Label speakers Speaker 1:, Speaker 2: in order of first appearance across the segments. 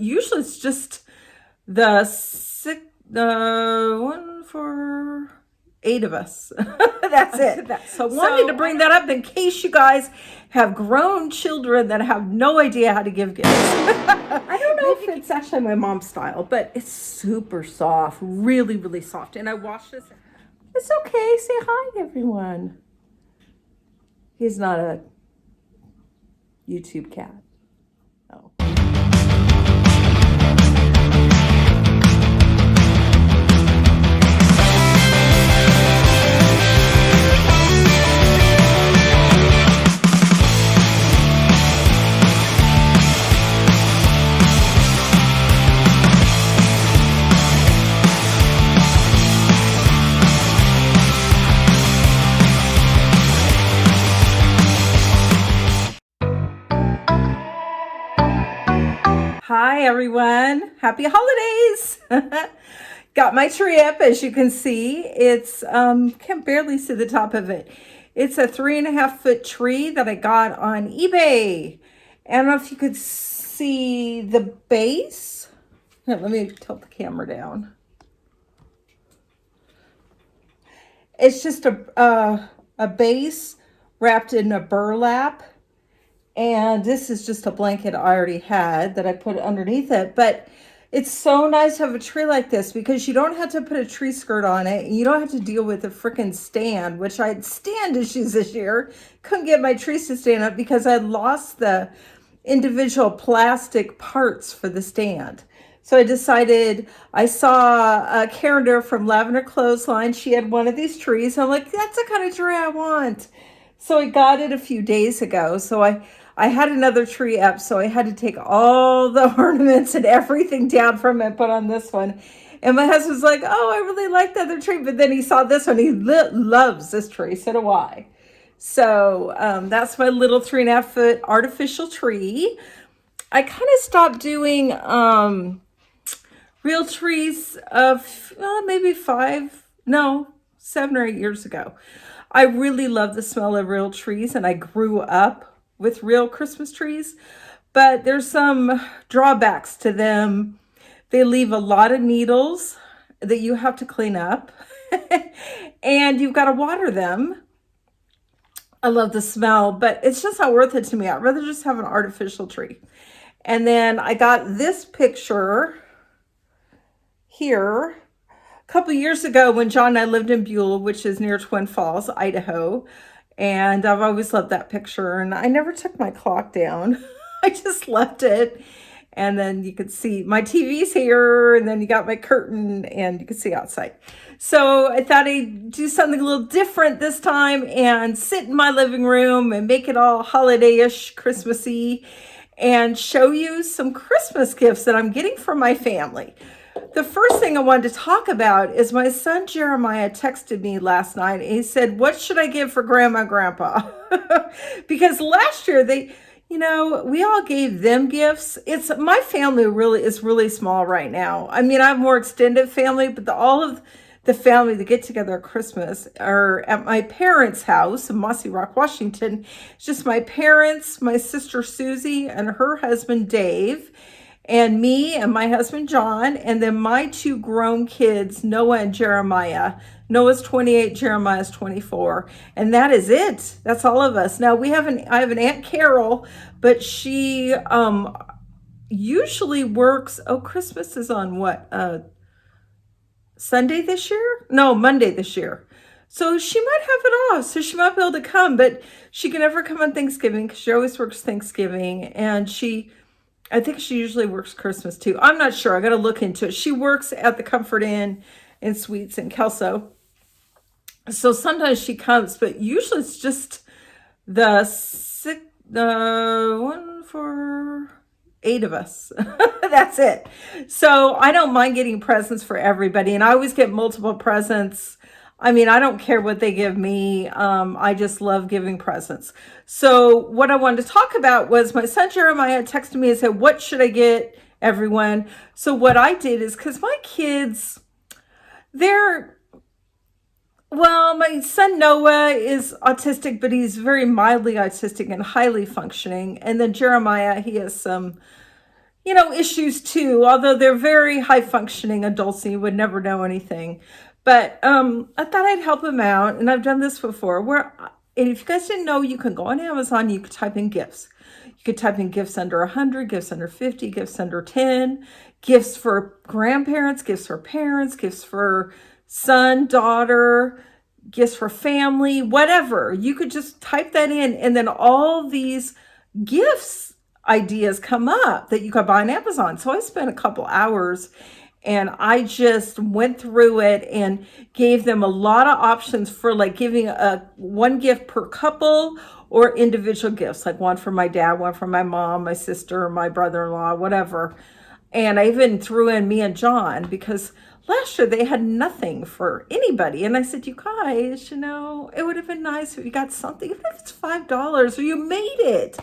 Speaker 1: usually it's just the one for 8 of us. That's it. So I wanted to bring that up in case you guys have grown children that have no idea how to give gifts. I don't know if it's actually my mom's style, but it's super soft, really, really soft. And I washed this. It's okay. Say hi, everyone. He's not a YouTube cat. Oh. Hi everyone, happy holidays. Got my tree up, as you can see. It's can barely see the top of it. It's a 3.5-foot tree that I got on eBay. I don't know if you could see the base. Here, let me tilt the camera down. It's just a base wrapped in a burlap. And this is just a blanket I already had that I put underneath it. But it's so nice to have a tree like this because you don't have to put a tree skirt on it. And you don't have to deal with a freaking stand, which I had stand issues this year. Couldn't get my trees to stand up because I lost the individual plastic parts for the stand. So I decided, I saw Karen from Lavender Clothesline. She had one of these trees. I'm like, that's the kind of tree I want. So I got it a few days ago. So I had another tree up, so I had to take all the ornaments and everything down from it, put on this one. And my husband's like, oh, I really like the other tree. But then he saw this one. He loves this tree. So do I. So that's my little 3.5-foot artificial tree. I kind of stopped doing real trees of maybe 7 or 8 years ago. I really love the smell of real trees, and I grew up with real Christmas trees, but there's some drawbacks to them. They leave a lot of needles that you have to clean up, and you've got to water them. I love the smell, but it's just not worth it to me. I'd rather just have an artificial tree. And then I got this picture here a couple years ago when John and I lived in Beulah, which is near Twin Falls, Idaho. And I've always loved that picture. And I never took my clock down. I just left it. And then you could see my TV's here. And then you got my curtain and you can see outside. So I thought I'd do something a little different this time and sit in my living room and make it all holiday-ish, Christmassy, and show you some Christmas gifts that I'm getting from my family. The first thing I wanted to talk about is my son Jeremiah texted me last night. And he said, what should I give for grandma and grandpa? Because last year we all gave them gifts. My family is really small right now. I mean, I have more extended family, but all of the family that get together at Christmas are at my parents' house in Mossy Rock, Washington. It's just my parents, my sister Susie, and her husband Dave, and me and my husband John, and then my 2 grown kids, Noah and Jeremiah. Noah's 28, Jeremiah's 24, and that is it. That's all of us. Now I have an Aunt Carol, but she usually works. Oh, Christmas is on what? Sunday this year? No, Monday this year. So she might have it off, so she might be able to come, but she can never come on Thanksgiving because she always works Thanksgiving, and I think she usually works Christmas too. I'm not sure. I got to look into it. She works at the Comfort Inn and Suites in Kelso. So sometimes she comes, but usually it's just the one for 8 of us. That's it. So I don't mind getting presents for everybody. And I always get multiple presents. I mean, I don't care what they give me. I just love giving presents. So what I wanted to talk about was my son Jeremiah texted me and said, what should I get everyone? So what I did is, because my kids, my son Noah is autistic, but he's very mildly autistic and highly functioning. And then Jeremiah, he has some issues too, although they're very high functioning adults and you would never know anything. But I thought I'd help them out. And I've done this before and if you guys didn't know, you can go on Amazon, you could type in gifts. You could type in gifts under 100, gifts under 50, gifts under 10, gifts for grandparents, gifts for parents, gifts for son, daughter, gifts for family, whatever. You could just type that in, and then all these gifts ideas come up that you could buy on Amazon. So I spent a couple hours and I just went through it and gave them a lot of options for like giving one gift per couple or individual gifts, like one for my dad, one for my mom, my sister, my brother-in-law, whatever. And I even threw in me and John because last year they had nothing for anybody. And I said, you guys, it would have been nice if you got something, even if it's $5 or you made it.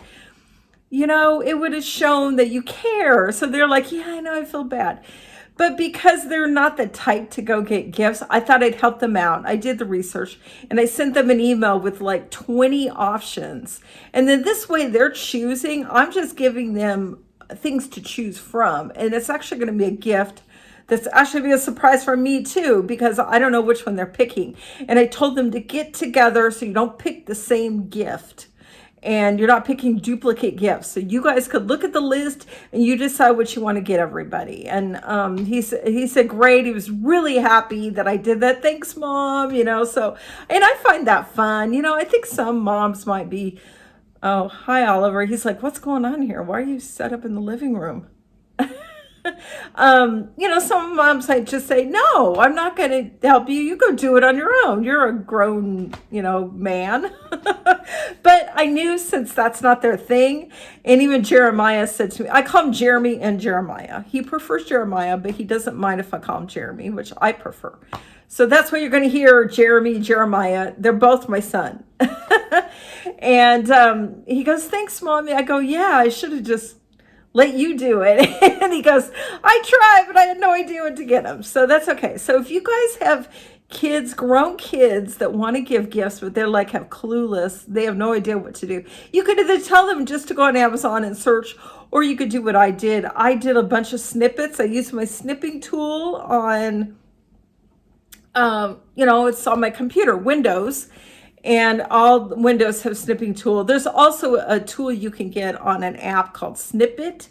Speaker 1: It would have shown that you care. So they're like, yeah, I know, I feel bad. But because they're not the type to go get gifts, I thought I'd help them out. I did the research and I sent them an email with like 20 options. And then this way they're choosing. I'm just giving them things to choose from. And it's actually going to be a gift that's actually be a surprise for me too, because I don't know which one they're picking. And I told them to get together so you don't pick the same gift. And you're not picking duplicate gifts. So you guys could look at the list and you decide what you want to get everybody. And he said, great. He was really happy that I did that. Thanks, Mom. So, and I find that fun. I think some moms might be, oh, hi, Oliver. He's like, what's going on here? Why are you set up in the living room? Some moms might just say, no, I'm not going to help you. You go do it on your own. You're a grown, man. But I knew since that's not their thing. And even Jeremiah said to me, I call him Jeremy and Jeremiah. He prefers Jeremiah, but he doesn't mind if I call him Jeremy, which I prefer. So that's what you're going to hear, Jeremy, Jeremiah. They're both my son. And he goes, thanks, Mommy. I go, yeah, I should have just let you do it. And he goes, I tried, but I had no idea what to get him. So that's okay. So if you guys have kids, grown kids that want to give gifts, but they're like have clueless, they have no idea what to do, you could either tell them just to go on Amazon and search, or you could do what I did. I did a bunch of snippets. I used my snipping tool on, it's on my computer, Windows. And all Windows have snipping tool. There's also a tool you can get on an app called Snippet,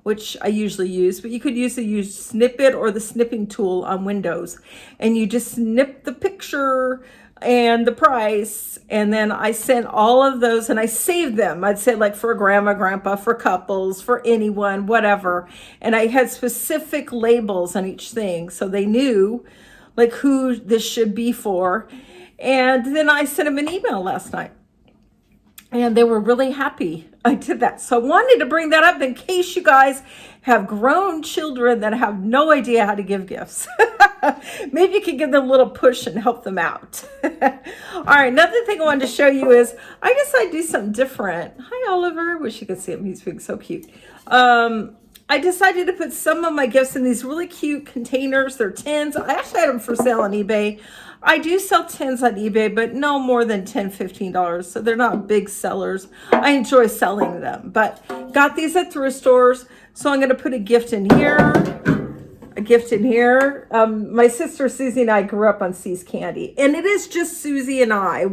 Speaker 1: which I usually use, but you could use Snippet or the snipping tool on Windows. And you just snip the picture and the price. And then I sent all of those and I saved them. I'd say like for grandma, grandpa, for couples, for anyone, whatever. And I had specific labels on each thing. So they knew like who this should be for. And then I sent them an email last night and they were really happy I did that. So I wanted to bring that up in case you guys have grown children that have no idea how to give gifts. Maybe you can give them a little push and help them out. All right, another thing I wanted to show you is I decided to do something different. Hi, Oliver. Wish you could see him. He's being so cute. I decided to put some of my gifts in these really cute containers. They're tins. I actually had them for sale on eBay. I do sell tins on eBay, but no more than $10, $15. So they're not big sellers. I enjoy selling them, but got these at thrift stores. So I'm going to put a gift in here. My sister Susie and I grew up on C's Candy, and it is just Susie and I.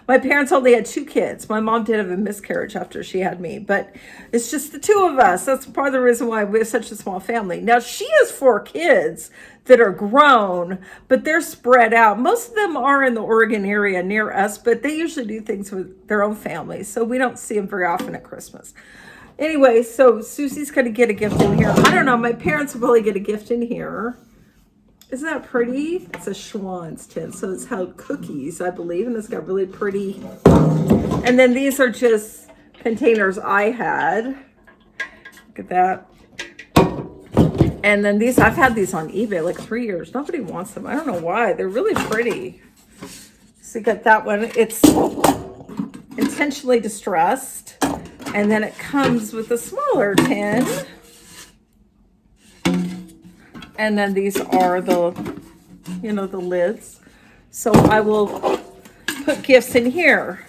Speaker 1: My parents only had 2 kids. My mom did have a miscarriage after she had me, but it's just the 2 of us. That's part of the reason why we have such a small family. Now she has 4 kids that are grown, but they're spread out. Most of them are in the Oregon area near us, but they usually do things with their own families, so we don't see them very often at Christmas. Anyway, so Susie's going to get a gift in here. I don't know. My parents will probably get a gift in here. Isn't that pretty? It's a Schwann's tin. So it's held cookies, I believe. And it's got really pretty. And then these are just containers I had. Look at that. And then these, I've had these on eBay like 3 years. Nobody wants them. I don't know why. They're really pretty. So you got that one. It's intentionally distressed. And then it comes with a smaller tin. And then these are the lids. So I will put gifts in here.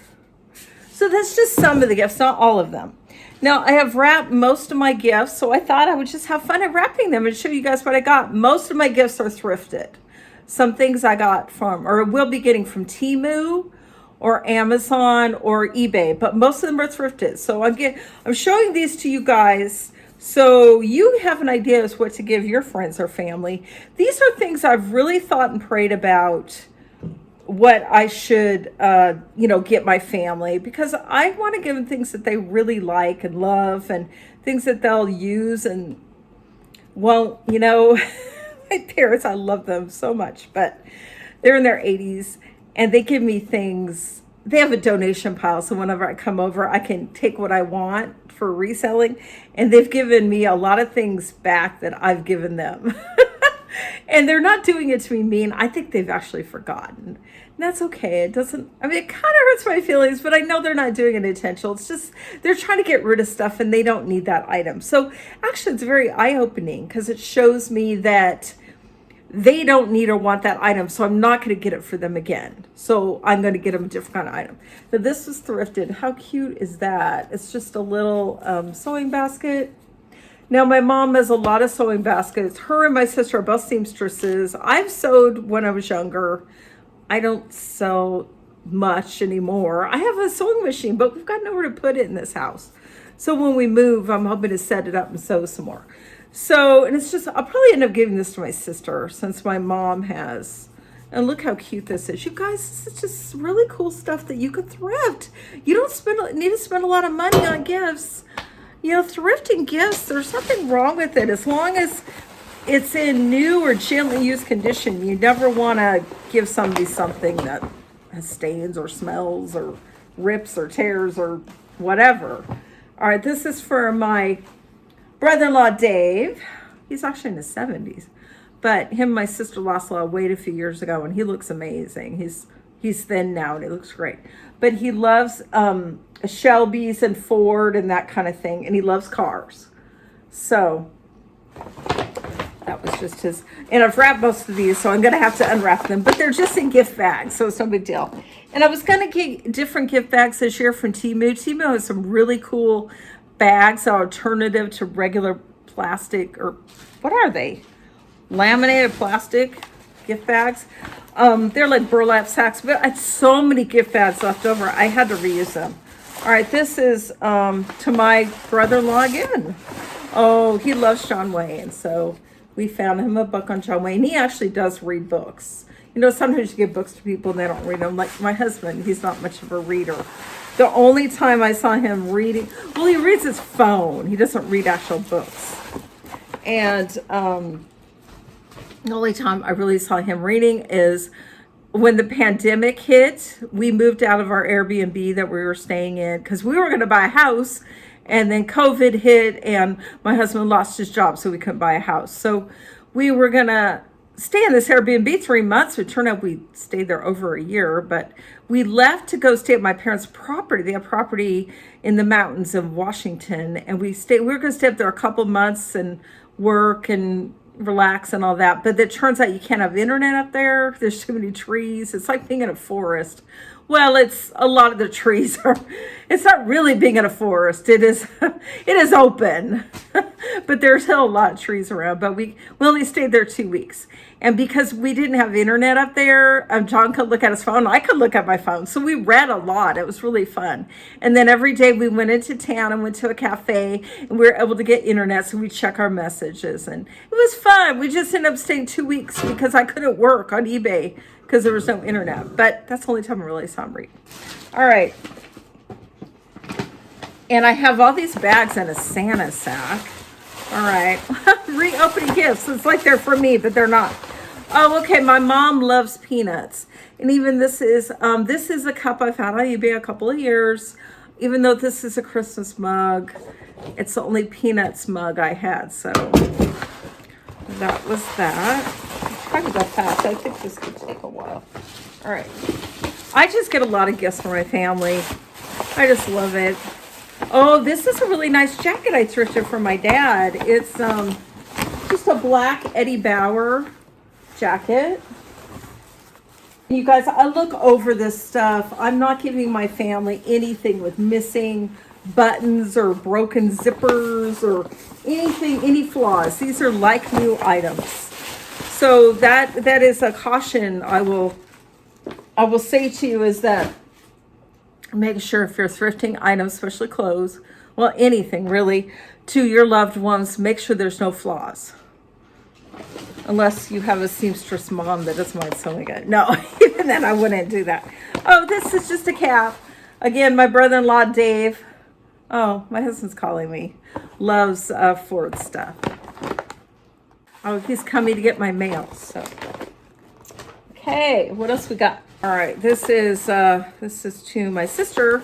Speaker 1: So that's just some of the gifts, not all of them. Now, I have wrapped most of my gifts, so I thought I would just have fun at wrapping them and show you guys what I got. Most of my gifts are thrifted. Some things I got from, or will be getting from Temu or Amazon or eBay, but most of them are thrifted. So I'm showing these to you guys so you have an idea as what to give your friends or family. These are things I've really thought and prayed about what I should, get my family, because I want to give them things that they really like and love and things that they'll use and won't, my parents, I love them so much, but they're in their 80s and they give me things. They have a donation pile, so whenever I come over, I can take what I want for reselling, and they've given me a lot of things back that I've given them. And they're not doing it to be mean. I think they've actually forgotten. And that's okay. It kind of hurts my feelings, but I know they're not doing it intentional. It's just, they're trying to get rid of stuff and they don't need that item. So actually it's very eye-opening because it shows me that they don't need or want that item. So I'm not going to get it for them again. So I'm going to get them a different kind of item. Now this was thrifted. How cute is that? It's just a little sewing basket. Now, my mom has a lot of sewing baskets. Her and my sister are both seamstresses. I've sewed when I was younger. I don't sew much anymore. I have a sewing machine, but we've got nowhere to put it in this house. So when we move, I'm hoping to set it up and sew some more. So, and it's just, I'll probably end up giving this to my sister since my mom has. And look how cute this is. You guys, this is just really cool stuff that you could thrift. You don't need to spend a lot of money on gifts. Thrifting gifts, there's nothing wrong with it as long as it's in new or gently used condition. You never want to give somebody something that has stains or smells or rips or tears or whatever. All right, this is for my brother-in-law, Dave. He's actually in his 70s, but him and my sister lost a lot of weight a few years ago, and he looks amazing. He's thin now, and he looks great. But he loves Shelby's and Ford and that kind of thing, and he loves cars. So that was just his. And I've wrapped most of these, so I'm going to have to unwrap them. But they're just in gift bags, so it's no big deal. And I was going to get different gift bags this year from Temu. Temu has some really cool bags, alternative to regular plastic, or what are they? Laminated plastic gift bags. They're like burlap sacks, but I had so many gift bags left over. I had to reuse them. All right, this is to my brother-in-law again. Oh, he loves John Wayne, so we found him a book on John Wayne. He actually does read books. Sometimes you give books to people and they don't read them. Like my husband, he's not much of a reader. The only time I saw him reading, well, he reads his phone. He doesn't read actual books. And the only time I really saw him reading is when the pandemic hit. We moved out of our Airbnb that we were staying in because we were going to buy a house, and then COVID hit and my husband lost his job, so we couldn't buy a house. So we were going to stay in this Airbnb 3 months. It turned out we stayed there over a year, but we left to go stay at my parents' property. They have property in the mountains of Washington, and we were going to stay up there a couple months and work and relax and all that. But it turns out you can't have internet up there. There's too many trees. It's like being in a forest. Well, it's a lot of the trees are, it's not really being in a forest. It is open, but there's still a lot of trees around. But we only stayed there 2 weeks. And because we didn't have internet up there, John could look at his phone. I could look at my phone. So we read a lot. It was really fun. And then every day we went into town and went to a cafe, and we were able to get internet. So we check our messages, and it was fun. We just ended up staying 2 weeks because I couldn't work on eBay because there was no internet. But that's the only time I really saw him read. All right. And I have all these bags in a Santa sack. All right. Reopening gifts. It's like they're for me, but they're not. Oh, okay. My mom loves peanuts. And even this is a cup I've had on eBay a couple of years. Even though this is a Christmas mug, it's the only peanuts mug I had. So that was that. I'm trying to go fast. I think this could take a while. All right. I just get a lot of gifts from my family. I just love it. Oh, this is a really nice jacket I thrifted for my dad. It's just a black Eddie Bauer jacket. You guys, I look over this stuff. I'm not giving my family anything with missing buttons or broken zippers or anything, any flaws. These are like new items. So that is a caution I will say to you, is that make sure if you're thrifting items, especially clothes, well, anything really, to your loved ones, make sure there's no flaws. Unless you have a seamstress mom that doesn't mind sewing it. No, even then I wouldn't do that. Oh, this is just a cap. Again, my brother-in-law, Dave. Oh, my husband's calling me. Loves Ford stuff. Oh, he's coming to get my mail. So, okay, what else we got? All right, this is to my sister.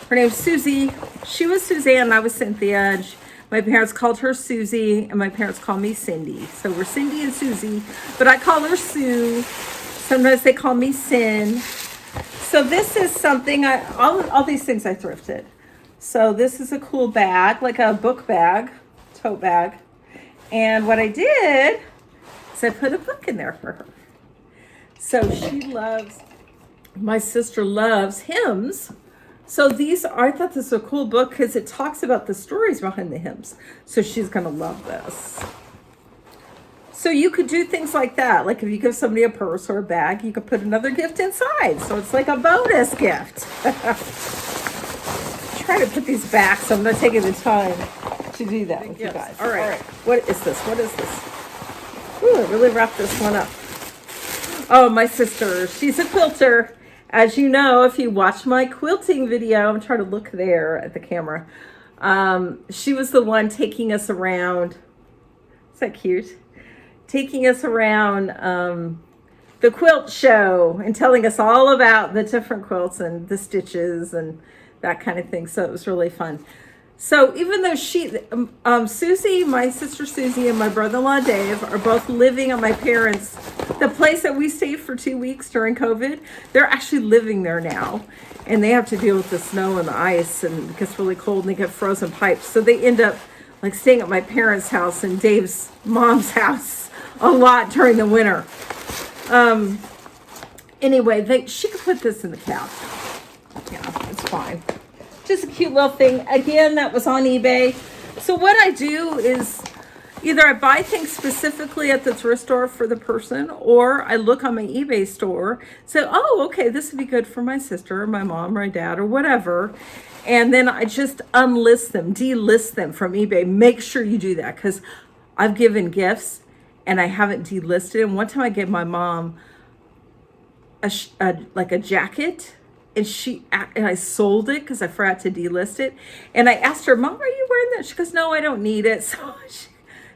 Speaker 1: Her name's Susie. She was Suzanne, and I was Cynthia. My parents called her Susie, and my parents call me Cindy. So we're Cindy and Susie, but I call her Sue. Sometimes they call me Sin. So this is something, all these things I thrifted. So this is a cool bag, like a book bag, tote bag. And what I did is I put a book in there for her. So my sister loves hymns. So I thought this was a cool book because it talks about the stories behind the hymns. So she's going to love this. So you could do things like that. Like if you give somebody a purse or a bag, you could put another gift inside. So it's like a bonus gift. Try to put these back, so I'm not taking the time to do that with you guys. All right. What is this? Ooh, I really wrapped this one up. Oh, my sister. She's a quilter. As you know, if you watch my quilting video, I'm trying to look there at the camera. She was the one taking us around. Is that cute? Taking us around the quilt show and telling us all about the different quilts and the stitches and that kind of thing. So it was really fun. So even though Susie, my sister Susie, and my brother-in-law Dave are both living at my parents', the place that we stayed for 2 weeks during COVID, they're actually living there now. And they have to deal with the snow and the ice, and it gets really cold and they get frozen pipes. So they end up like staying at my parents' house and Dave's mom's house a lot during the winter. Anyway, she could put this in the couch. Yeah, it's fine. Just a cute little thing. Again, that was on eBay. So what I do is either I buy things specifically at the thrift store for the person, or I look on my eBay store, say, oh, okay, this would be good for my sister or my mom or my dad or whatever. And then I just delist them from eBay. Make sure you do that, because I've given gifts and I haven't delisted. And one time I gave my mom a jacket, and I sold it because I forgot to delist it. And I asked her, Mom, are you wearing that? She goes, no, I don't need it. So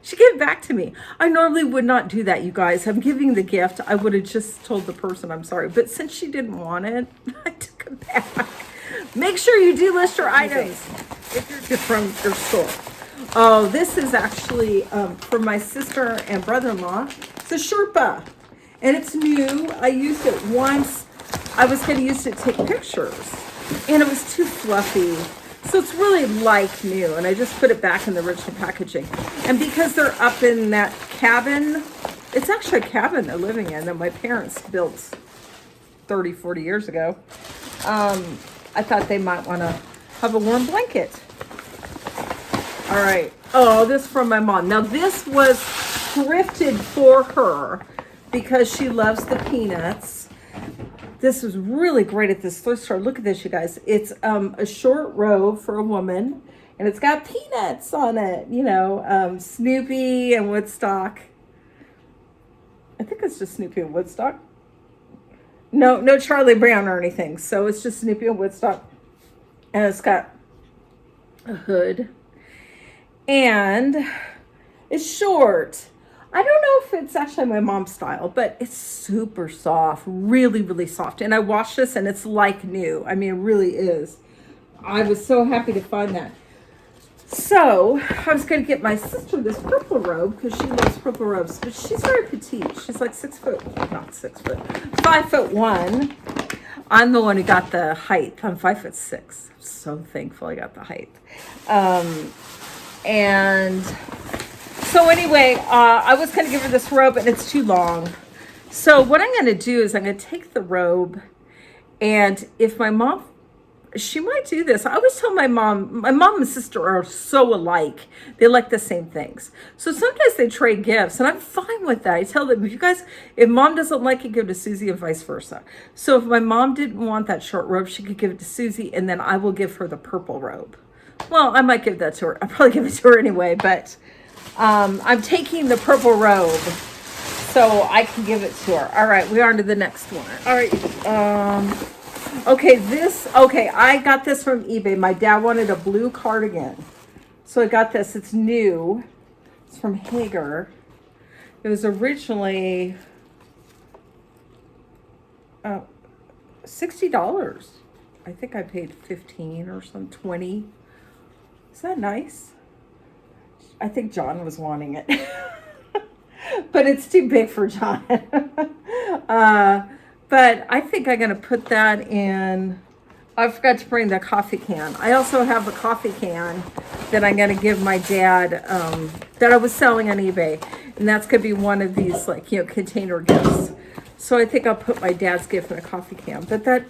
Speaker 1: she gave it back to me. I normally would not do that, you guys. I'm giving the gift. I would have just told the person I'm sorry. But since she didn't want it, I took it back. Make sure you delist your items if you're from your store. Oh, this is actually from my sister and brother-in-law. It's a Sherpa, and it's new. I used it once. I was going to use it to take pictures, and it was too fluffy. So it's really like new, and I just put it back in the original packaging. And because they're up in that cabin, it's actually a cabin they're living in that my parents built 30, 40 years ago. I thought they might want to have a warm blanket. All right. Oh, this is from my mom. Now, this was thrifted for her because she loves the peanuts. This was really great at this thrift store. Look at this, you guys. It's a short robe for a woman, and it's got peanuts on it. You know, Snoopy and Woodstock. I think it's just Snoopy and Woodstock. No Charlie Brown or anything. So it's just Snoopy and Woodstock. And it's got a hood. And it's short. I don't know if it's actually my mom's style, but it's super soft, really, really soft. And I washed this and it's like new. I mean, it really is. I was so happy to find that. So I was going to get my sister this purple robe because she loves purple robes, but she's very petite. She's like 5'1". I'm the one who got the height. I'm 5'6". I'm so thankful I got the height. And so anyway, I was going to give her this robe, and it's too long. So what I'm going to do is I'm going to take the robe, and if my mom she might do this. I always tell my mom and sister are so alike. They like the same things. So sometimes they trade gifts, and I'm fine with that. I tell them, if mom doesn't like it, give it to Susie, and vice versa. So if my mom didn't want that short robe, she could give it to Susie, and then I will give her the purple robe. Well, I might give that to her. I'll probably give it to her anyway, but I'm taking the purple robe so I can give it to her. All right, we're on to the next one. All right. Okay, I got this from eBay. My dad wanted a blue cardigan. So I got this. It's new. It's from Hager. It was originally $60. I think I paid 15 or some 20. Is that nice? I think John was wanting it. But it's too big for John. But I think I'm going to put that in. I forgot to bring the coffee can. I also have a coffee can that I'm going to give my dad that I was selling on eBay. And that's going to be one of these, container gifts. So I think I'll put my dad's gift in a coffee can. But that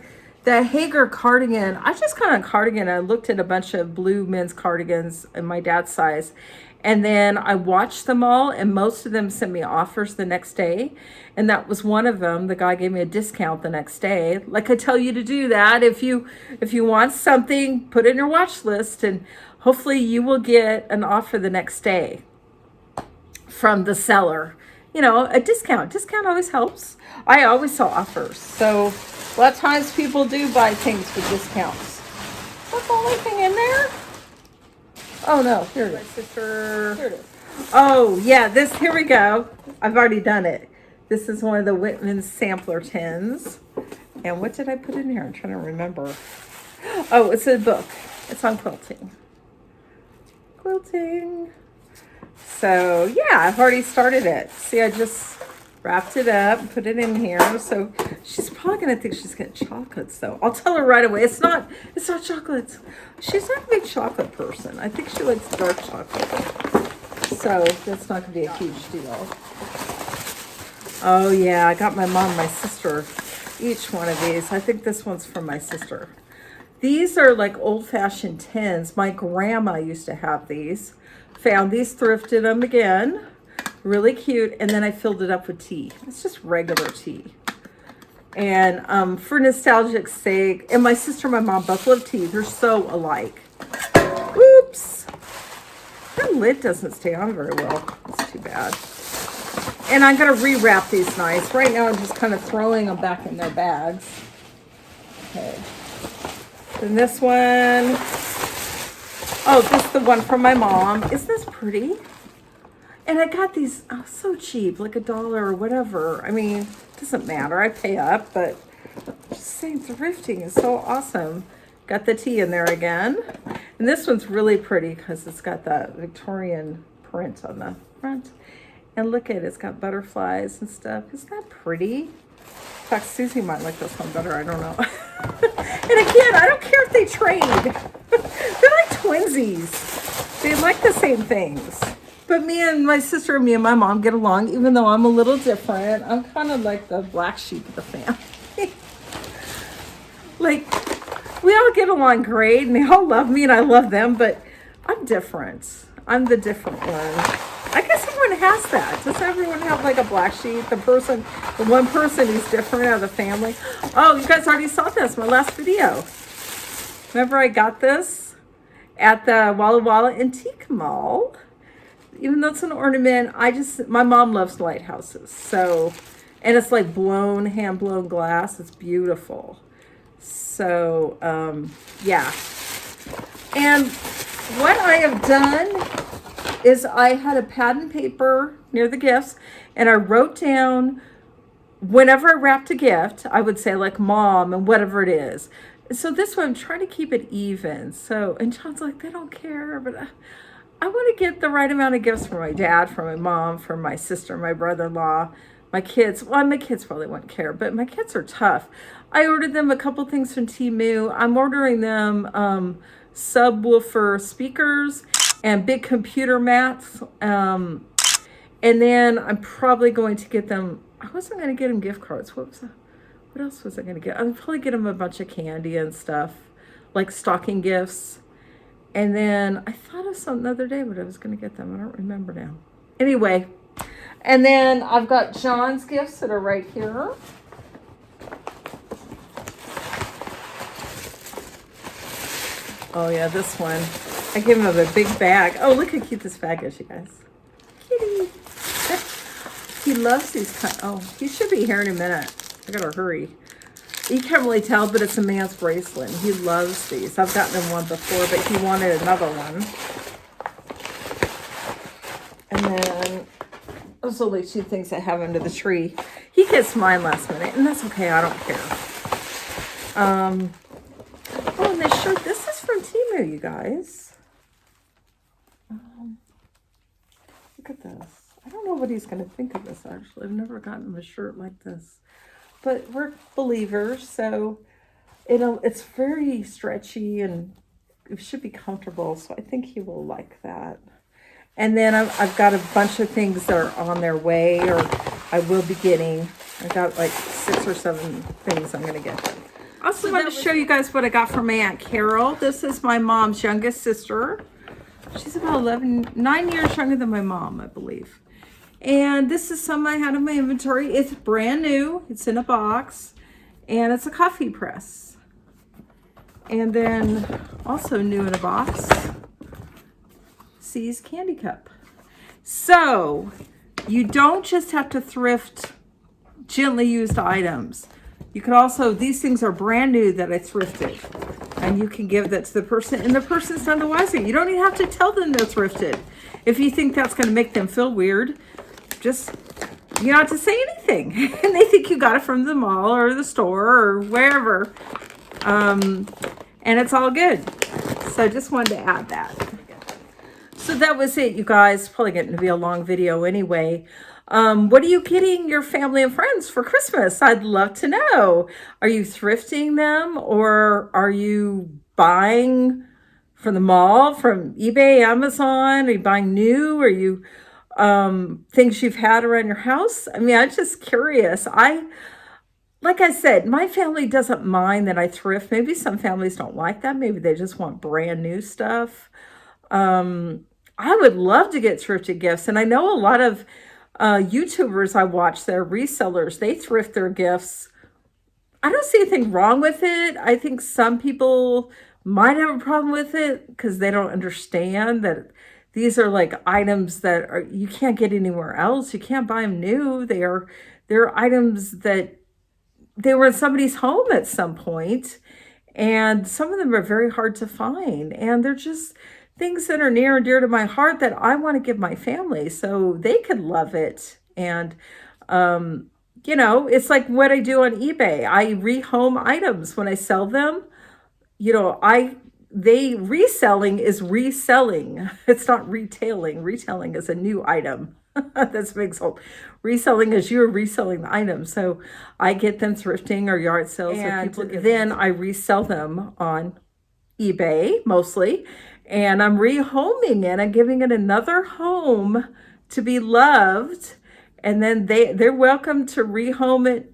Speaker 1: Hager cardigan, I just got a cardigan. I looked at a bunch of blue men's cardigans in my dad's size. And then I watched them all, and most of them sent me offers the next day. And that was one of them. The guy gave me a discount the next day. Like I tell you to do that. If you want something, put it in your watch list, and hopefully you will get an offer the next day from the seller. A discount. Discount always helps. I always sell offers. So a lot of times people do buy things with discounts. That's the only thing in there? Oh no, here it is. My sister. Here it is. Oh yeah, here we go. I've already done it. This is one of the Whitman sampler tins. And what did I put in here? I'm trying to remember. Oh, it's a book. It's on quilting. Quilting. So yeah, I've already started it. See, I just wrapped it up, put it in here. So she's probably gonna think she's getting chocolates though. I'll tell her right away. It's not chocolates. She's not a big chocolate person. I think she likes dark chocolate. So that's not gonna be a huge deal. Oh yeah, I got my mom and my sister each one of these. I think this one's from my sister. These are like old-fashioned tins. My grandma used to have these. Found these, thrifted them again. Really cute. And then I filled it up with tea. It's just regular tea. And for nostalgic sake, and my sister and my mom both love tea. They're so alike. Oops. That lid doesn't stay on very well. It's too bad. And I'm going to rewrap these nice. Right now I'm just kind of throwing them back in their bags. Okay. Then this one. Oh, this is the one from my mom. Isn't this pretty? And I got these so cheap, like $1 or whatever. I mean, it doesn't matter. I pay up, but just saying, thrifting is so awesome. Got the tea in there again. And this one's really pretty because it's got that Victorian print on the front. And look at it, it's got butterflies and stuff. Isn't that pretty? In fact, Susie might like this one better, I don't know. And again, I don't care if they trade. They're like twinsies. They like the same things. But me and my sister and me and my mom get along, even though I'm a little different. I'm kind of like the black sheep of the family. Like, we all get along great, and they all love me, and I love them, but I'm different. I'm the different one. I guess everyone has that. Does everyone have like a black sheep? The one person who's different out of the family? Oh, you guys already saw this, my last video. Remember I got this at the Walla Walla Antique Mall. Even though it's an ornament, my mom loves lighthouses. So, and it's like hand blown glass. It's beautiful. So, yeah. And what I have done is I had a pad and paper near the gifts, and I wrote down whenever I wrapped a gift, I would say like mom and whatever it is. So this one, I'm trying to keep it even. So, and John's like, they don't care, but I want to get the right amount of gifts for my dad, for my mom, for my sister, my brother-in-law, my kids. Well, my kids probably wouldn't care, but my kids are tough. I ordered them a couple things from Temu. I'm ordering them subwoofer speakers and big computer mats. And then I'm probably going to get them, I wasn't going to get them gift cards. What else was I going to get? I'll probably get them a bunch of candy and stuff like stocking gifts. And then I thought of something the other day, but I was going to get them. I don't remember now. Anyway, and then I've got John's gifts that are right here. Oh yeah, this one. I gave him a big bag. Oh, look how cute this bag is, you guys. Kitty. He loves these kind. Oh, he should be here in a minute. I gotta hurry. You can't really tell, but it's a man's bracelet. He loves these. I've gotten him one before, but he wanted another one. And then those are only two things I have under the tree. He gets mine last minute, and that's okay. I don't care. Oh, and this shirt. This is from Temu, you guys. Look at this. I don't know what he's going to think of this, actually. I've never gotten him a shirt like this. But we're believers, so it's very stretchy and it should be comfortable. So I think he will like that. And then I've got a bunch of things that are on their way, or I will be getting. I got like 6 or 7 things I'm going to get. I also want to show you guys what I got from my Aunt Carol. This is my mom's youngest sister. She's about 9 years younger than my mom, I believe. And this is some I had in my inventory. It's brand new. It's in a box. And it's a coffee press. And then also new in a box, C's candy cup. So you don't just have to thrift gently used items. You could also, these things are brand new that I thrifted. And you can give that to the person, and the person's none the wiser. You don't even have to tell them they're thrifted. If you think that's going to make them feel weird, just, you don't have to say anything. And they think you got it from the mall or the store or wherever. And it's all good. So I just wanted to add that. So that was it, you guys. Probably getting to be a long video anyway. What are you getting your family and friends for Christmas? I'd love to know. Are you thrifting them, or are you buying from the mall, from eBay, Amazon? Are you buying new? Are you things you've had around your house? I mean, I'm just curious. Like I said, my family doesn't mind that I thrift. Maybe some families don't like that. Maybe they just want brand new stuff. I would love to get thrifted gifts. And I know a lot of YouTubers I watch, they're resellers. They thrift their gifts. I don't see anything wrong with it. I think some people might have a problem with it because they don't understand that these are like items that are, you can't get anywhere else. You can't buy them new. They're items that they were in somebody's home at some point, and some of them are very hard to find, and they're just things that are near and dear to my heart that I want to give my family so they could love it. And you know, it's like what I do on eBay. I rehome items when I sell them. You know, reselling is reselling. It's not retailing. Retailing is a new item. That's a big soul. Reselling is you're reselling the item. So I get them thrifting or yard sales, and then I resell them on eBay mostly. And I'm rehoming it. I'm giving it another home to be loved. And then they're welcome to resell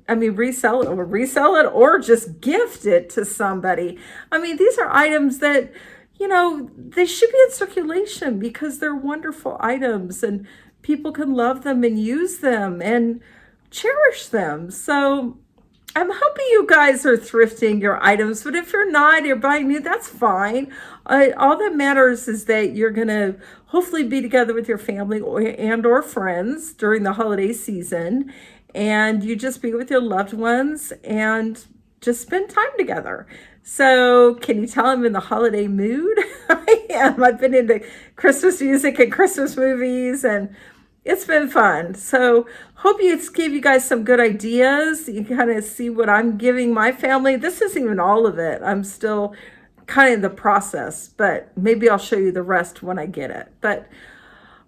Speaker 1: it or just gift it to somebody. I mean, these are items that, you know, they should be in circulation because they're wonderful items and people can love them and use them and cherish them. So I'm hoping you guys are thrifting your items, but if you're not, you're buying new, that's fine. All that matters is that you're going to hopefully be together with your family or friends during the holiday season, and you just be with your loved ones and just spend time together. So can you tell I'm in the holiday mood? I am. I've been into Christmas music and Christmas movies, and it's been fun. So hope it's gave you guys some good ideas. You kind of see what I'm giving my family. This isn't even all of it. I'm still kind of in the process, but maybe I'll show you the rest when I get it. But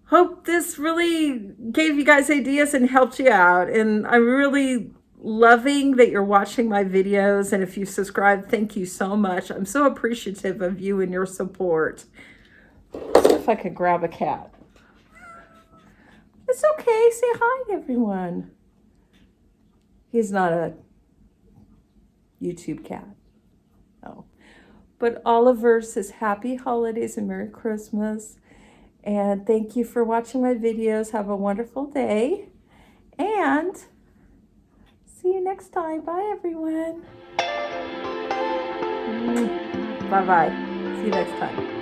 Speaker 1: hope this really gave you guys ideas and helped you out. And I'm really loving that you're watching my videos. And if you subscribe, thank you so much. I'm so appreciative of you and your support. Let's see if I could grab a cat. It's okay. Say hi, everyone. He's not a YouTube cat. No. But But Oliver says happy holidays and Merry Christmas. And thank you for watching my videos. Have a wonderful day. And see you next time. Bye, everyone. Bye-bye. See you next time.